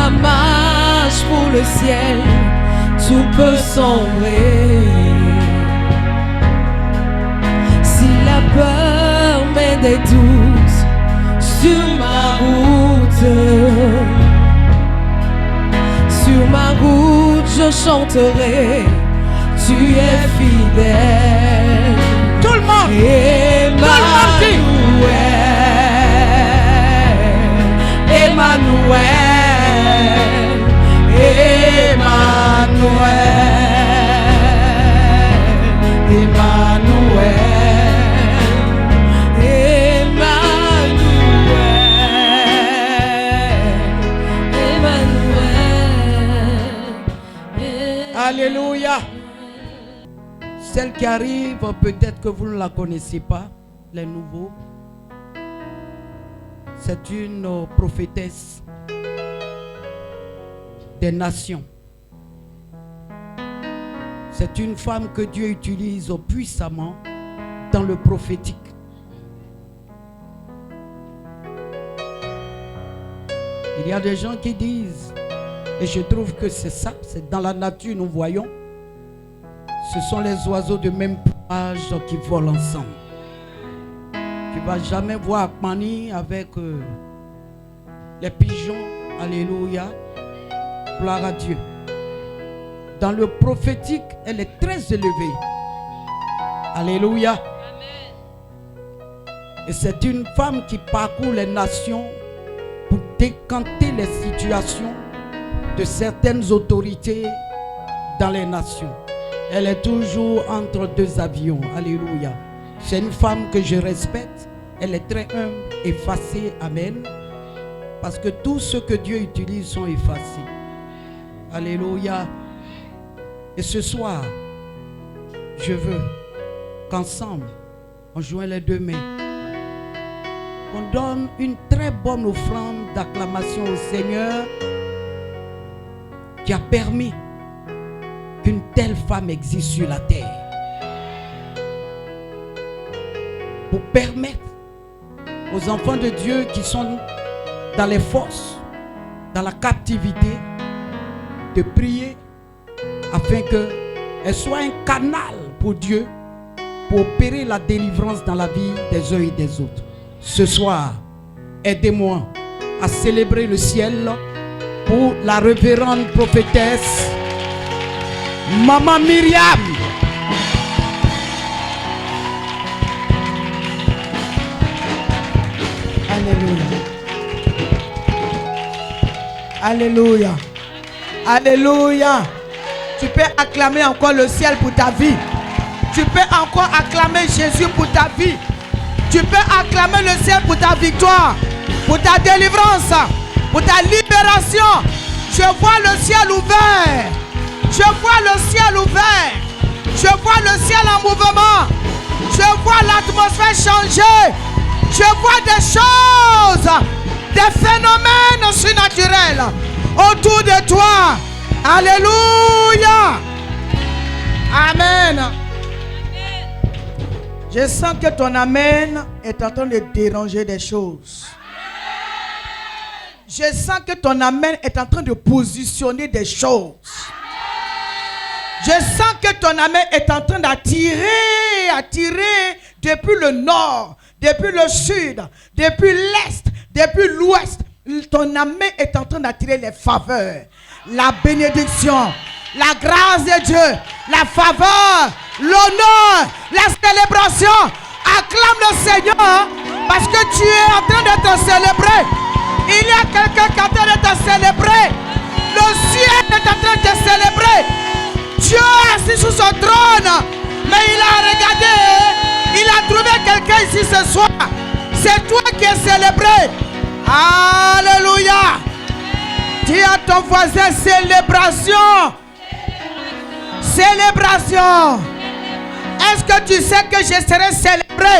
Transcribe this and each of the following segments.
la marche pour le ciel, tout peut sombrer. Si la peur met des doutes sur ma route, je chanterai, tu es fidèle. Tout le monde. Emmanuel, Emmanuel, Emmanuel, Emmanuel, Alléluia. Celle qui arrive, peut-être que vous ne la connaissez pas, les nouveaux. C'est une prophétesse des nations. C'est une femme que Dieu utilise puissamment dans le prophétique. Il y a des gens qui disent, et je trouve que c'est ça, c'est dans la nature nous voyons, ce sont les oiseaux de même plumage qui volent ensemble. Tu ne vas jamais voir Akmani avec les pigeons, alléluia, gloire à Dieu. Dans le prophétique, elle est très élevée, alléluia. Et c'est une femme qui parcourt les nations pour décanter les situations de certaines autorités dans les nations. Elle est toujours entre deux avions. Alléluia. C'est une femme que je respecte. Elle est très humble, effacée. Amen. Parce que tous ceux que Dieu utilise sont effacés. Alléluia. Et ce soir, je veux qu'ensemble, on joigne les deux mains, on donne une très bonne offrande d'acclamation au Seigneur qui a permis qu'une telle femme existe sur la terre. Pour permettre aux enfants de Dieu qui sont dans les fosses, dans la captivité, de prier afin qu'elle soit un canal pour Dieu pour opérer la délivrance dans la vie des uns et des autres. Ce soir, aidez-moi à célébrer le ciel pour la révérende prophétesse Maman Myriam. Alléluia. Alléluia. Alléluia. Tu peux acclamer encore le ciel pour ta vie. Tu peux encore acclamer Jésus pour ta vie. Tu peux acclamer le ciel pour ta victoire, pour ta délivrance, pour ta libération. Je vois le ciel ouvert. Je vois le ciel ouvert. Je vois le ciel en mouvement. Je vois l'atmosphère changer. Je vois des choses, des phénomènes surnaturels autour de toi. Alléluia. Amen. Je sens que ton amen est en train de déranger des choses. Je sens que ton amen est en train de positionner des choses. Je sens que ton amen est en train d'attirer depuis le nord, depuis le sud, depuis l'est, depuis l'ouest. Ton amen est en train d'attirer les faveurs, la bénédiction, la grâce de Dieu, la faveur, l'honneur, la célébration. Acclame le Seigneur parce que tu es en train de te célébrer. Il y a quelqu'un qui est en train de te célébrer. Le ciel est en train de te célébrer. Dieu est assis sur son trône, mais il a regardé, il a trouvé quelqu'un ici ce soir. C'est toi qui es célébré. Alléluia. Dis à ton voisin célébration. Célébration. Est-ce que tu sais que je serai célébré?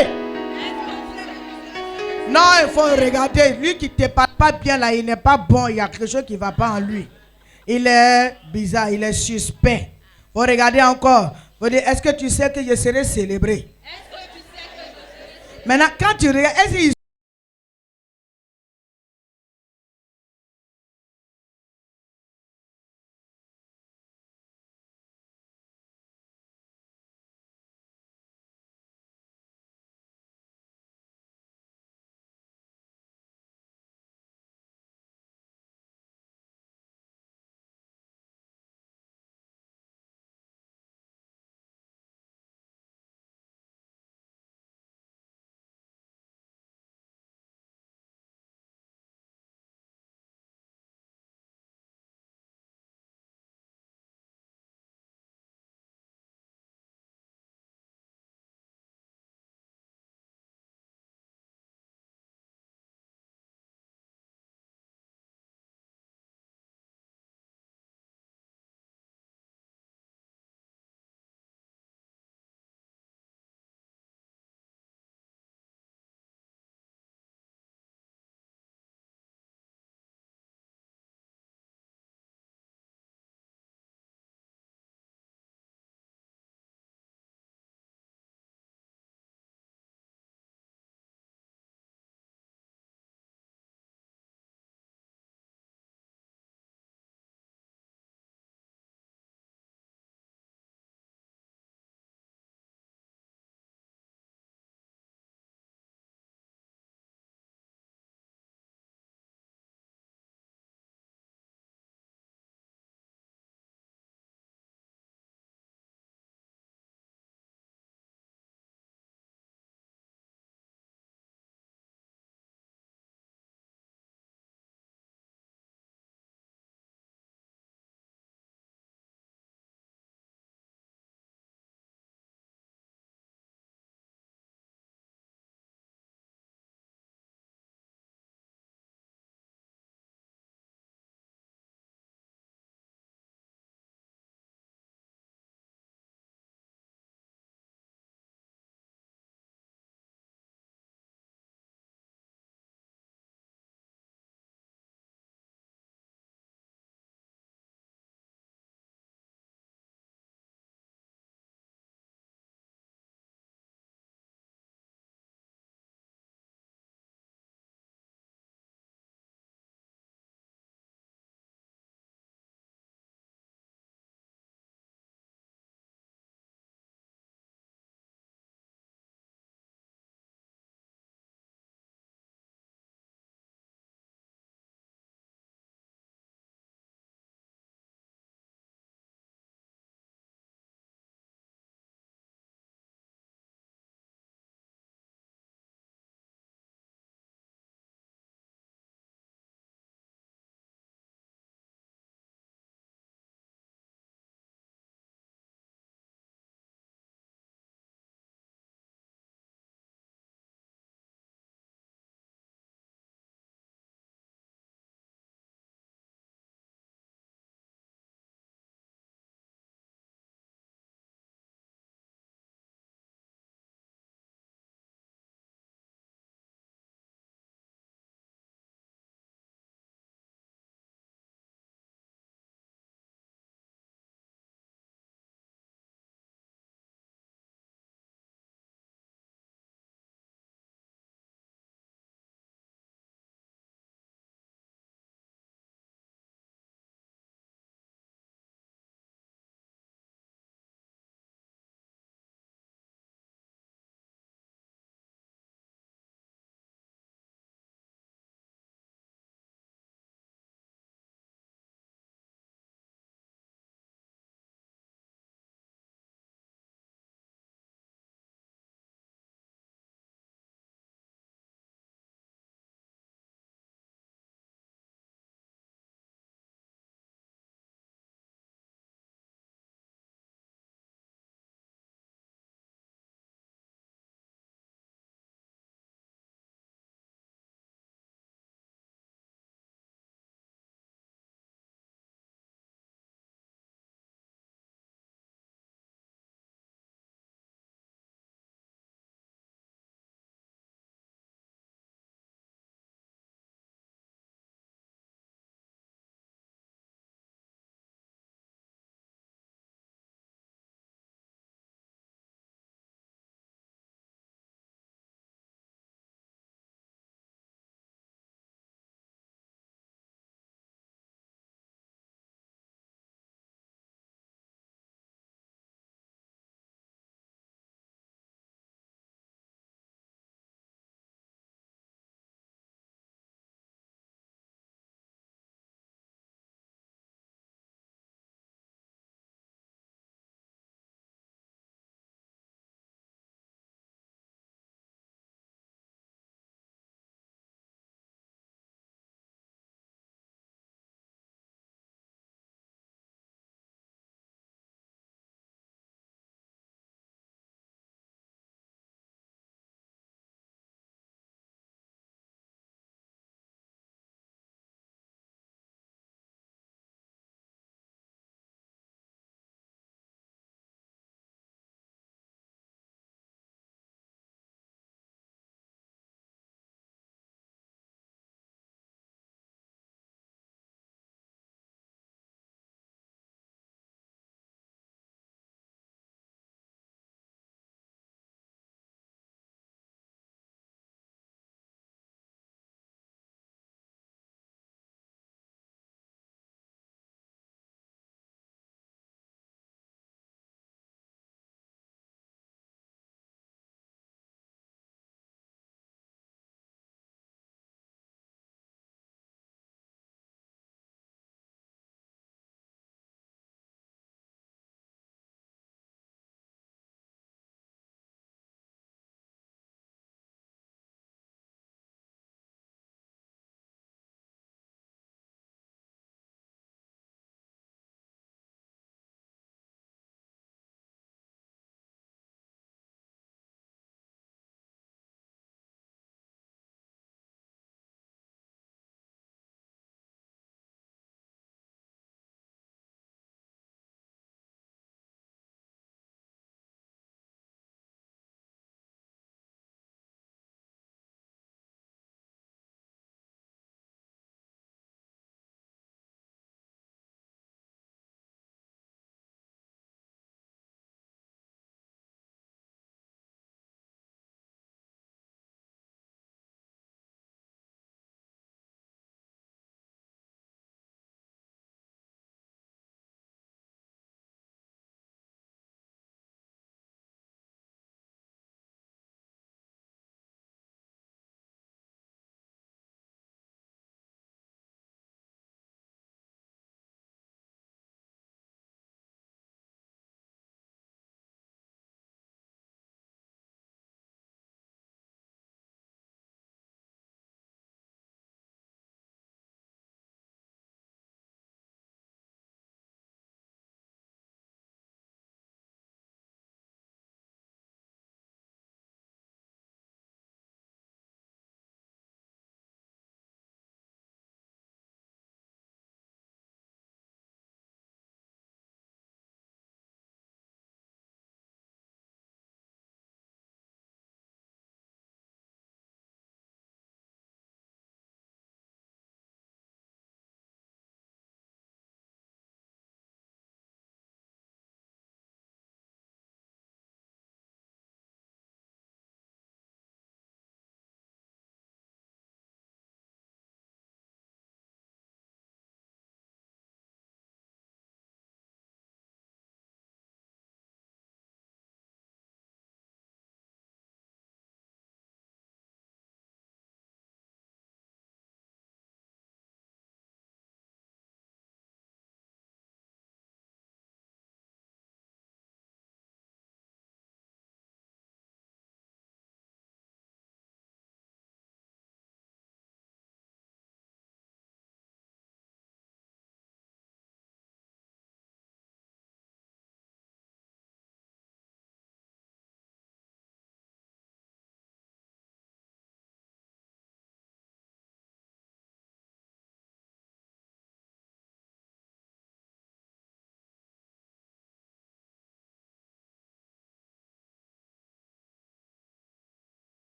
Non, il faut regarder. Lui qui ne te parle pas bien là, il n'est pas bon. Il y a quelque chose qui ne va pas en lui. Il est bizarre, il est suspect. Il faut regarder encore. Il faut dire, est-ce que tu sais que je serai célébré? Maintenant, quand tu regardes, est-ce qu'il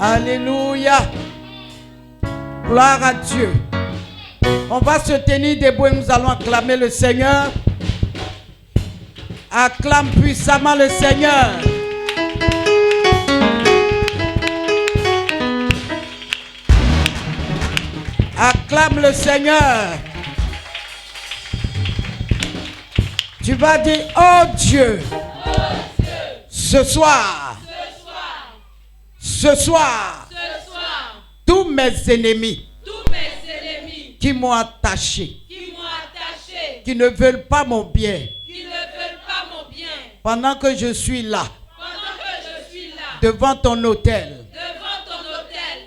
Alléluia. Gloire à Dieu. On va se tenir debout et nous allons acclamer le Seigneur. Acclame puissamment le Seigneur. Acclame le Seigneur. Tu vas dire, oh Dieu, ce soir, tous mes ennemis qui m'ont attaché, qui ne veulent pas mon bien, pendant que je suis là, devant ton autel,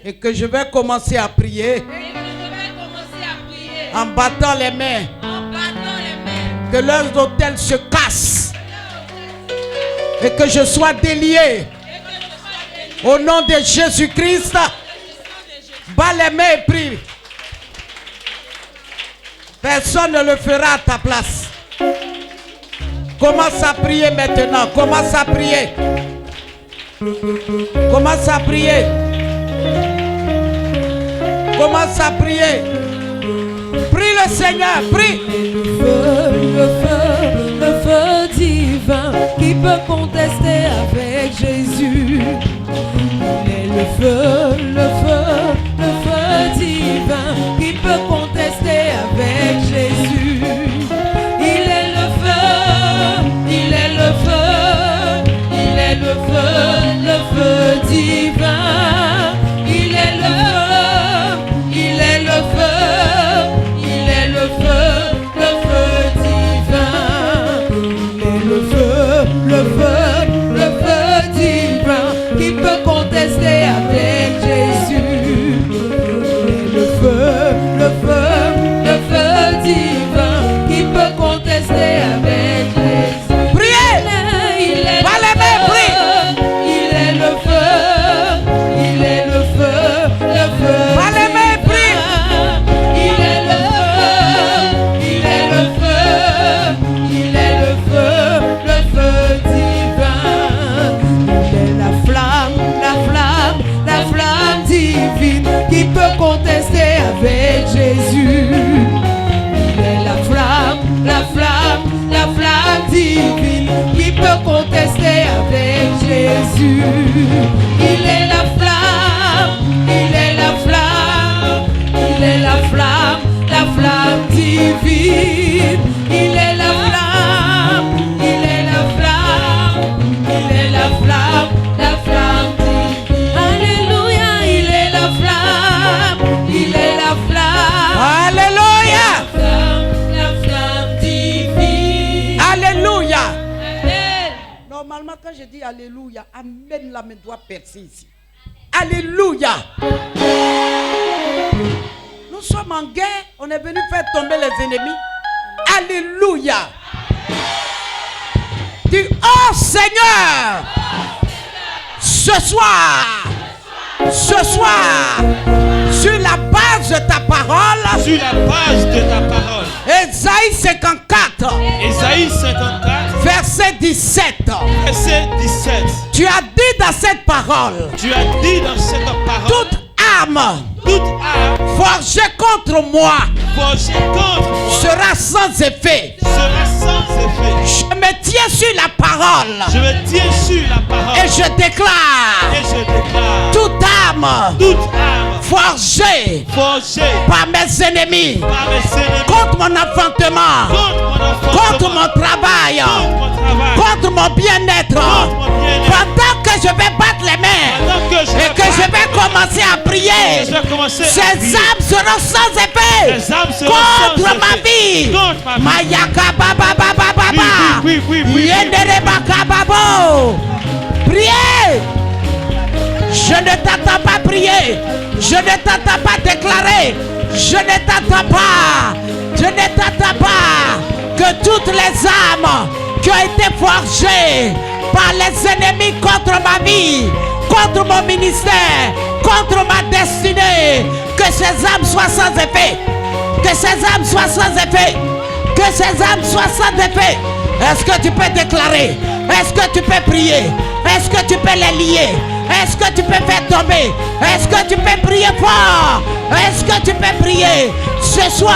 et que je vais commencer à prier, en battant les mains, que leurs autels se cassent, et que je sois délié, au nom de Jésus-Christ. Bats les mains et prie. Personne ne le fera à ta place. Commence à prier maintenant. Commence à prier. Commence à prier. Commence à prier. Prie le Seigneur. Prie. Le feu divin qui peut contester avec Jésus. Il est le feu divin qui peut contester avec Jésus. Il est le feu, il est le feu, il est le feu divin. Il est le feu, il est le feu, il est le feu divin. Il est le feu divin qui peut contester avec Jésus. Le feu divin qui peut contester avec Jésus. Priez. Il est Pas les mains, prie. il est le feu, il est le feu Pas les mains, prie. il est le feu, il est le feu, il est le feu divin. Il est la flamme divine qui peut contester avec Jésus. Il est la flamme divine qui peut contester avec Jésus. Il est la flamme, il est la flamme, il est la flamme divine. Il est la flamme, il est la flamme, il est la flamme divine. Alléluia, il est la flamme, il est la flamme. Alléluia. La flamme divine. Alléluia. Amen. Normalement, quand je dis Alléluia, Amen, la main doit percer ici. Alléluia. Nous sommes en guerre. On est venu faire tomber les ennemis. Alléluia. Dis, oh Seigneur, ce soir, sur la base de ta parole, Sur la base de ta parole, Ésaïe 54, Ésaïe 54, verset 17. verset 17. Tu as dit dans cette parole, Tu as dit dans cette parole, toute arme toute arme forgée contre moi forgée contre moi sera sans effet. sera sans effet. Je me tiens sur la parole Je me tiens sur la parole et je déclare et je déclare toute arme toute arme forgée forgée par mes ennemis par mes ennemis contre mon enfantement, contre mon enfant, contre mon travail, contre mon travail, contre mon bien-être, contre mon bien-être. pendant que je vais battre les mains Pendant que je et que je vais commencer à prier, je vais commencer à ces prier. armes seront sans effet Les armes seront contre sans ma effet. vie. Contre ma vie. Mayaka baba baba baba. Oui. Yendere baka babo. Priez. Je ne t'entends pas prier. Je ne t'entends pas déclarer. Je ne t'entends pas. Je ne t'entends pas. Que toutes les armes qui ont été forgées par les ennemis contre ma vie, contre mon ministère, contre ma destinée, que ces armes soient sans effet. Que ces armes soient sans effet. Que ces armes soient sans effet. Est-ce que tu peux déclarer? Est-ce que tu peux prier? Est-ce que tu peux les lier? Est-ce que tu peux faire tomber? Est-ce que tu peux prier fort? Est-ce que tu peux prier? Ce soir,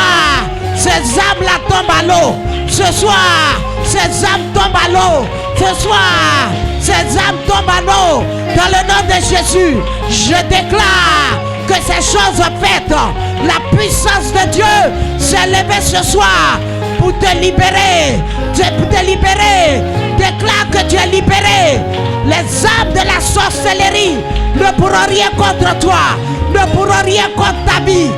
ces âmes-là tombent à l'eau. Ce soir, ces âmes tombent à l'eau. Ce soir, ces âmes tombent à l'eau. Dans le nom de Jésus, je déclare que ces choses faites, la puissance de Dieu s'est levée ce soir pour te libérer. Pour te libérer. Déclare que tu es libéré. Les âmes de la sorcellerie ne pourront rien contre toi, ne pourront rien contre ta vie.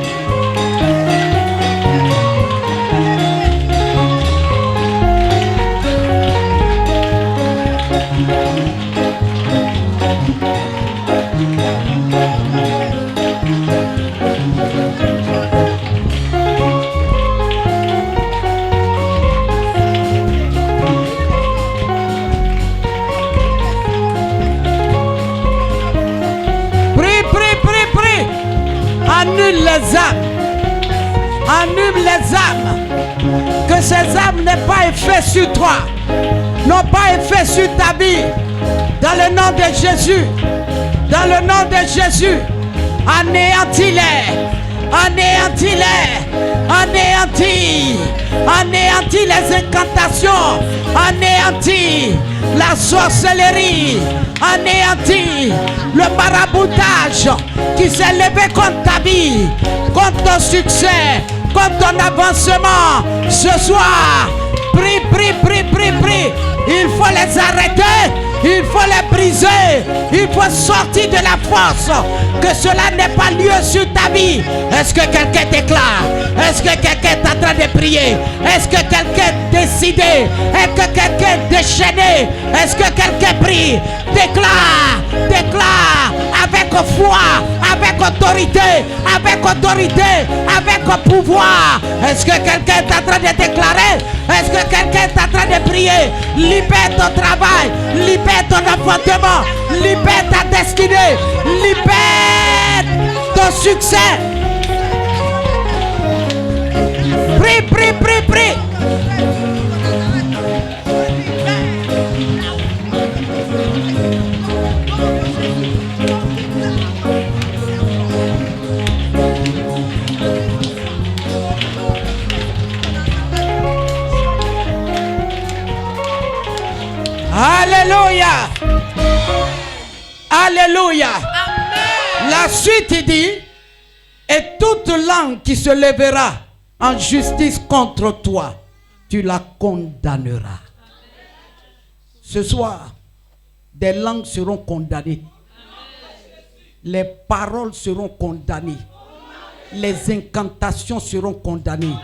Annule les âmes. Annule les âmes. Que ces âmes n'aient pas effet sur toi. N'ont pas effet sur ta vie. Dans le nom de Jésus. Dans le nom de Jésus. Anéantis-les. Anéantis-les. Anéantis. Anéantis les incantations. Anéantis la sorcellerie. Anéantis le maraboutage qui s'est levé contre ta vie, contre ton succès, contre ton avancement. Ce soir, prie, prie, prie, prie, prie. Il faut les arrêter, il faut les briser, il faut sortir de la force. Que cela n'ait pas lieu sur ta vie. Est-ce que quelqu'un déclare? Est-ce que quelqu'un est en train de prier? Est-ce que quelqu'un est décidé? Est-ce que quelqu'un est déchaîné? Est-ce que quelqu'un prie? Déclare, déclare avec foi, avec autorité, avec pouvoir. Est-ce que quelqu'un est en train de déclarer? Est-ce que quelqu'un est en train de prier? Libère ton travail, libère ton enfantement, libère ta destinée, libère ton succès. Prie, prie, prie, prie. Alléluia. Alléluia. Amen. La suite il dit, et toute langue qui se lèvera en justice contre toi, tu la condamneras. Ce soir, des langues seront condamnées. Les paroles seront condamnées. Les incantations seront condamnées.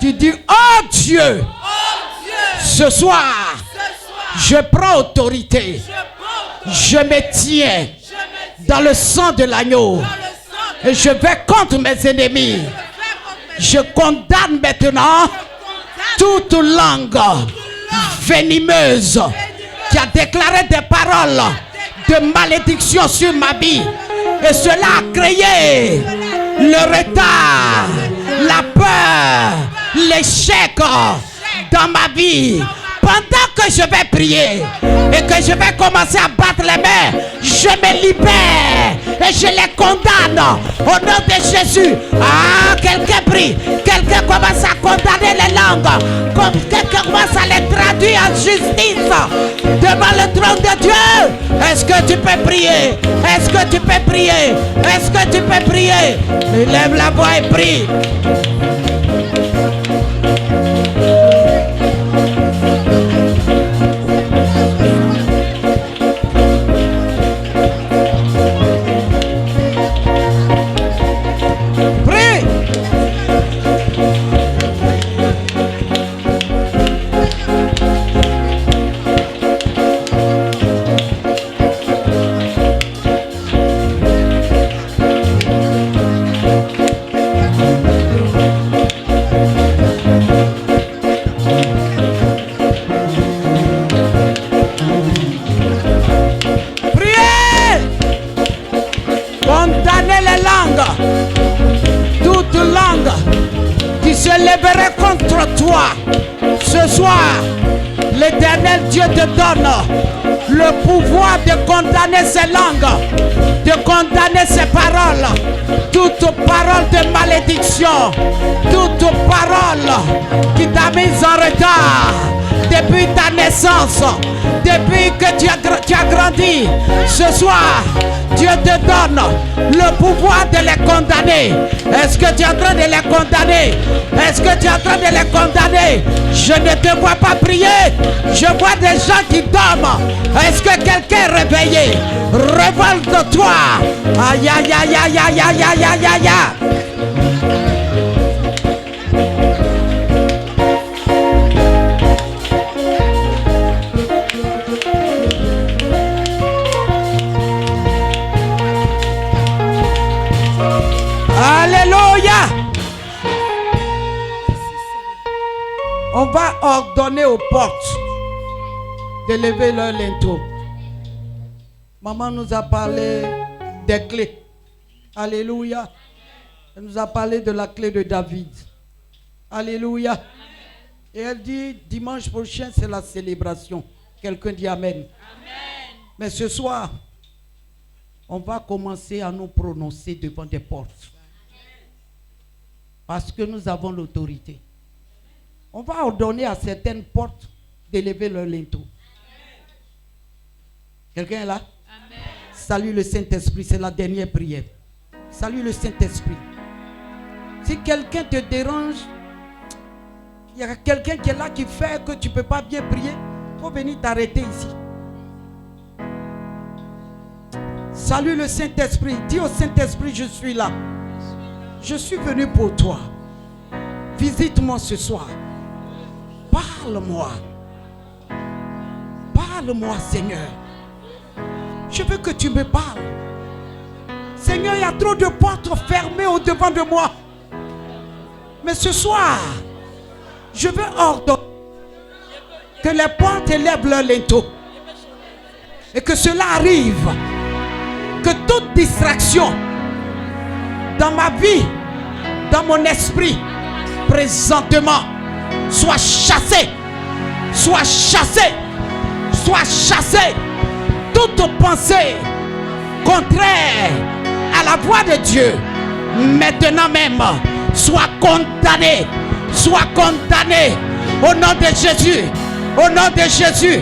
Tu dis, oh Dieu, ce soir, je prends autorité. Je me tiens dans le sang de l'agneau. Et je vais contre mes ennemis. Je condamne maintenant toute langue venimeuse qui a déclaré des paroles de malédiction sur ma vie. Et cela a créé le retard, la peur, l'échec dans ma vie. Pendant que je vais prier et que je vais commencer à battre les mains, je me libère et je les condamne au nom de Jésus. Ah, quelqu'un prie, quelqu'un commence à condamner les langues, quelqu'un commence à les traduire en justice devant le trône de Dieu. Est-ce que tu peux prier? Est-ce que tu peux prier? Est-ce que tu peux prier? Lève la voix et prie. Contre toi, ce soir, l'Éternel Dieu te donne le le pouvoir de condamner ses langues, de condamner ses paroles, toute parole de malédiction, toute parole qui t'a mise en retard depuis ta naissance, depuis que tu as grandi. Ce soir, Dieu te donne le pouvoir de les condamner. Est-ce que tu es en train de les condamner? Est-ce que tu es en train de les condamner? Je ne te vois pas prier. Je vois des gens qui dorment. Est-ce que quelqu'un est réveillé? Révolte-toi. Aïe, aïe, aïe, aïe, aïe, aïe, aïe, aïe, aïe. Alléluia. On va ordonner aux portes de lever leur linteau. Maman nous a parlé des clés. Alléluia. Elle nous a parlé de la clé de David. Alléluia. Et elle dit, dimanche prochain, c'est la célébration. Quelqu'un dit Amen. Amen. Mais ce soir, on va commencer à nous prononcer devant des portes. Parce que nous avons l'autorité. On va ordonner à certaines portes d'élever leur linteau. Quelqu'un est là? Amen. Salue le Saint-Esprit, c'est la dernière prière. Salue le Saint-Esprit. Si quelqu'un te dérange, il y a quelqu'un qui est là qui fait que tu ne peux pas bien prier, il faut venir t'arrêter ici. Salue le Saint-Esprit. Dis au Saint-Esprit, je suis là. Je suis venu pour toi. Visite-moi ce soir. Parle-moi. Parle-moi, Seigneur. Je veux que tu me parles. Seigneur, il y a trop de portes fermées au-devant de moi. Mais ce soir, je veux ordonner que les portes élèvent leur linteau. Et que cela arrive. Que toute distraction dans ma vie, dans mon esprit, présentement, soit chassée. Soit chassée. Soit chassée. Toute pensée contraire à la voix de Dieu, maintenant même, soit condamnée. Soit condamnée. Au nom de Jésus. Au nom de Jésus.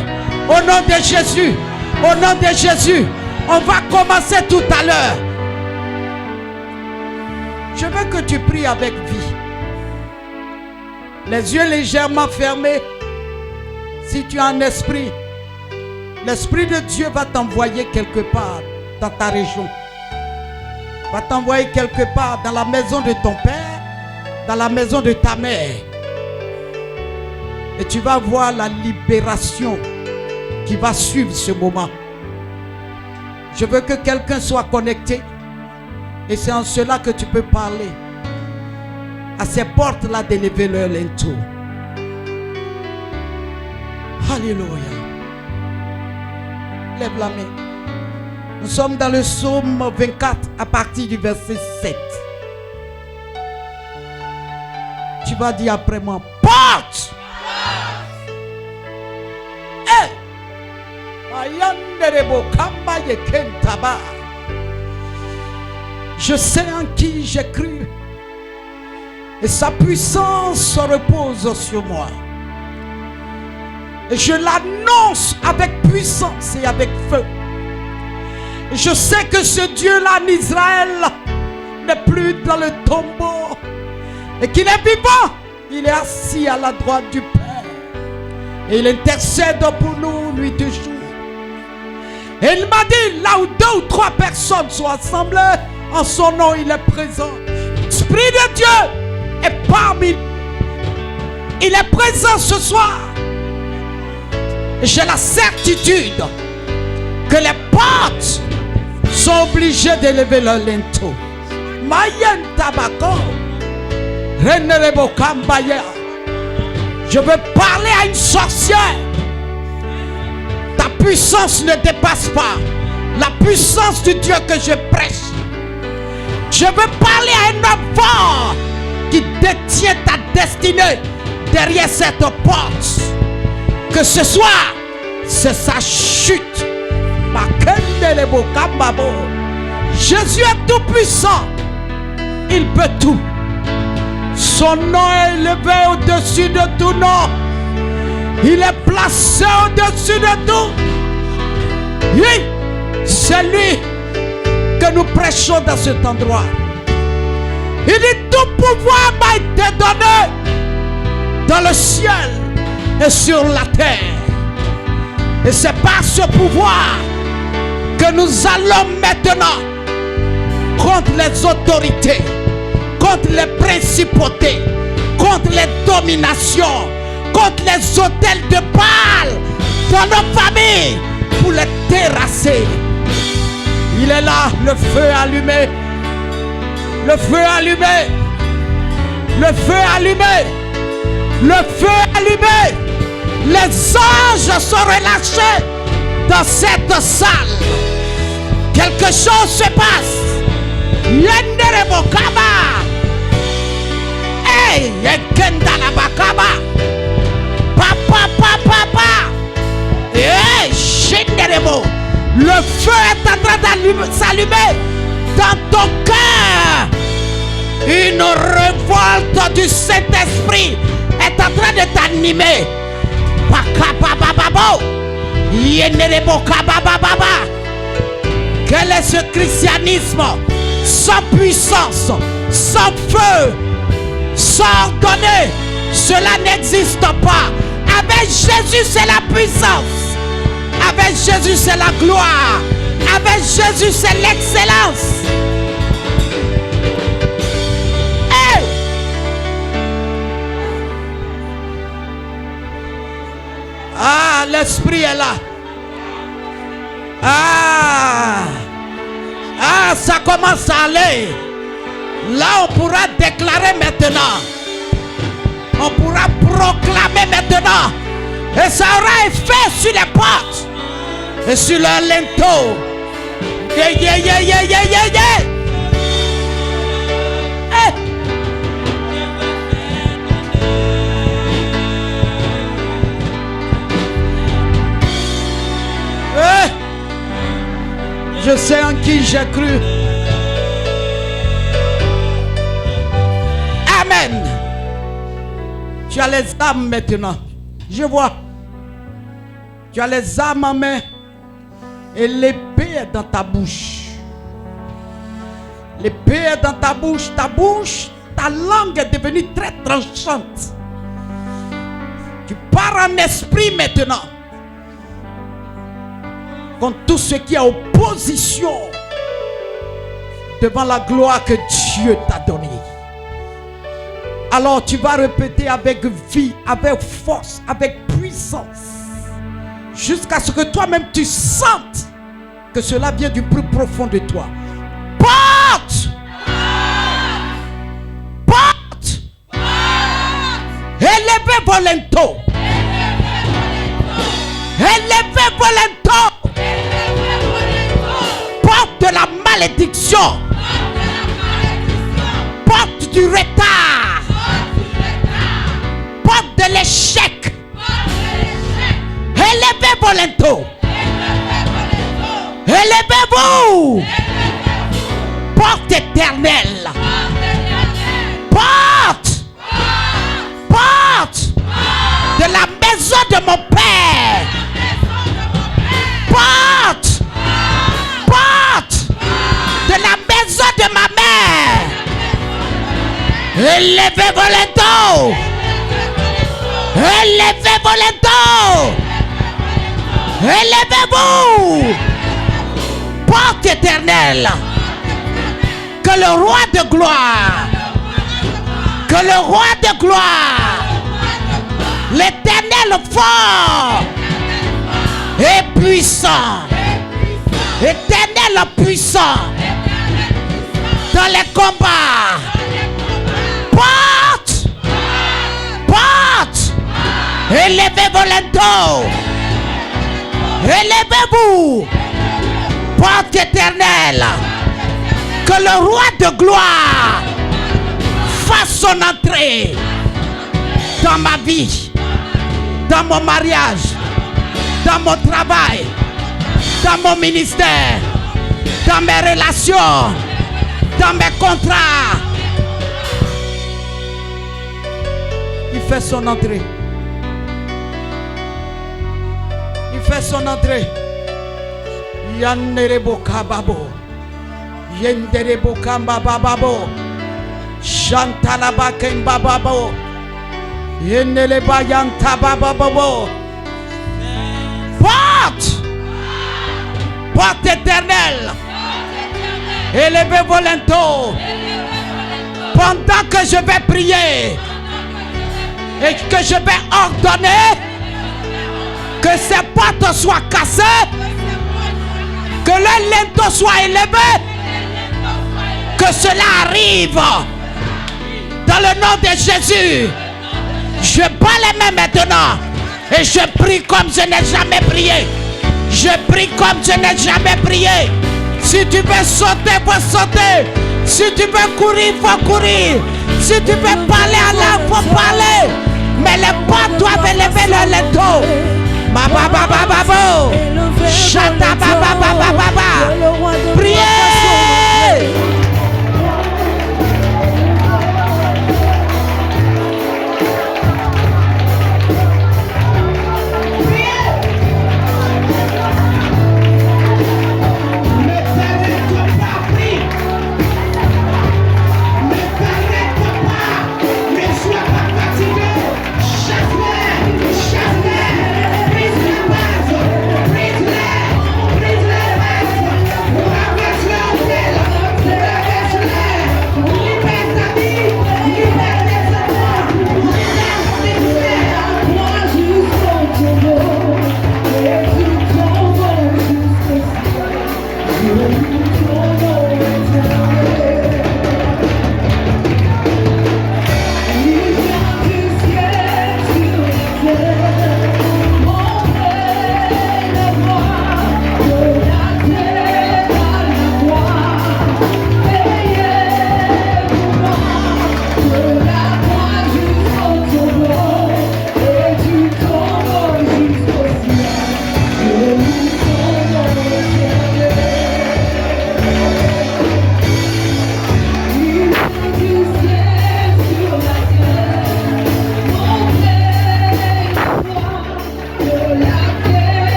Au nom de Jésus. Au nom de Jésus. On va commencer tout à l'heure. Je veux que tu pries avec vie. Les yeux légèrement fermés. Si tu as un esprit, l'Esprit de Dieu va t'envoyer quelque part dans ta région. Va t'envoyer quelque part dans la maison de ton père, dans la maison de ta mère. Et tu vas voir la libération qui va suivre ce moment. Je veux que quelqu'un soit connecté. Et c'est en cela que tu peux parler à ces portes-là d'élever leur linteau. Alléluia. Lève la main. Nous sommes dans le psaume 24 à partir du verset 7. Tu vas dire après moi, porte! Hey! Je sais en qui j'ai cru et sa puissance repose sur moi. Et je l'annonce avec puissance et avec feu. Et je sais que ce Dieu-là en Israël n'est plus dans le tombeau et qu'il est vivant. Il est assis à la droite du Père et il intercède pour nous nuit et jour. Et il m'a dit, là où 2 ou 3 personnes sont assemblées, en son nom il est présent. L'Esprit de Dieu est parmi nous. Il est présent ce soir. J'ai la certitude que les portes sont obligées d'élever leur linteau. Mayen tabako. Renerebo kambaya. Je veux parler à une sorcière. Ta puissance ne dépasse pas la puissance du Dieu que je prêche. Je veux parler à un homme fort qui détient ta destinée derrière cette porte. Que ce soir, c'est sa chute Jésus est tout puissant. Il peut tout. Son nom est élevé au-dessus de tout nom. Il est placé au-dessus de tout. Oui, c'est lui que nous prêchons dans cet endroit. Il dit tout pouvoir m'a été donné dans le ciel et sur la terre. Et c'est par ce pouvoir que nous allons maintenant contre les autorités, contre les principautés, contre les dominations, contre les hôtels de Baal dans nos familles pour les terrasser. Il est là, le feu allumé, le feu allumé, le feu allumé, le feu allumé. Les anges sont relâchés dans cette salle. Quelque chose se passe. Yenderebo kaba. Hey, yekenda bakaba. Papa, papa, papa. Hey, yenderebo. Le feu est en train de s'allumer dans ton cœur. Une révolte du Saint-Esprit est en train de t'animer. Quel est ce christianisme sans puissance, sans feu, sans ordonnée? Cela n'existe pas. Avec Jésus, c'est la puissance. Avec Jésus, c'est la gloire. Avec Jésus, c'est l'excellence. Hey! Ah, l'esprit est là. Ça commence à aller. Là, on pourra déclarer maintenant. On pourra proclamer maintenant. Et ça aura effet sur les portes et sur leurs linteaux. Yeah, yeah, yeah, yeah, yeah, yeah, yeah. Hey. Hey. Je sais en qui j'ai cru. Amen. Tu as les âmes maintenant. Je vois. Tu as les âmes en main. Et l'épée est dans ta bouche. L'épée est dans ta bouche. Ta langue est devenue très tranchante. Tu pars en esprit maintenant. Contre tout ce qui est opposition devant la gloire que Dieu t'a donnée. Alors tu vas répéter avec vie, avec force, avec puissance, jusqu'à ce que toi-même tu sentes que cela vient du plus profond de toi. Porte! Porte! Élevez vos linteaux! Élevez vos linteaux! Porte de la malédiction! Porte du retard! Porte de l'échec! Élevez vos linteaux! Élevez-vous! Porte éternelle! Porte! Porte! De la maison de mon Père! Porte! Porte! De la maison de ma mère! Élevez vos linteaux! Élevez vos linteaux! Élevez-vous! Porte éternelle! Que le roi de gloire, que le roi de gloire, l'éternel fort et puissant, éternel puissant dans les combats, porte, porte, élevez vos linteaux, élevez-vous, porte éternelle, que le roi de gloire fasse son entrée dans ma vie, dans mon mariage, dans mon travail, dans mon ministère, dans mes relations, dans mes contrats. Il fait son entrée. Il fait son entrée. Yanderebo kababo. Yenderebo kambababo. Chantalaba kembababo. Yeneleba yantabababo. Porte éternelle. Élevez vos linteaux. Pendant que je vais prier et que je vais ordonner que ces portes soient cassées, que le linteau soit élevé, que cela arrive dans le nom de Jésus. Je bats les mains maintenant et je prie comme je n'ai jamais prié. Je prie comme je n'ai jamais prié. Si tu veux sauter, faut sauter. Si tu veux courir, faut courir. Si tu veux parler à l'âme, faut parler. Mais les portes doivent élever le linteau. Chata baba baba baba.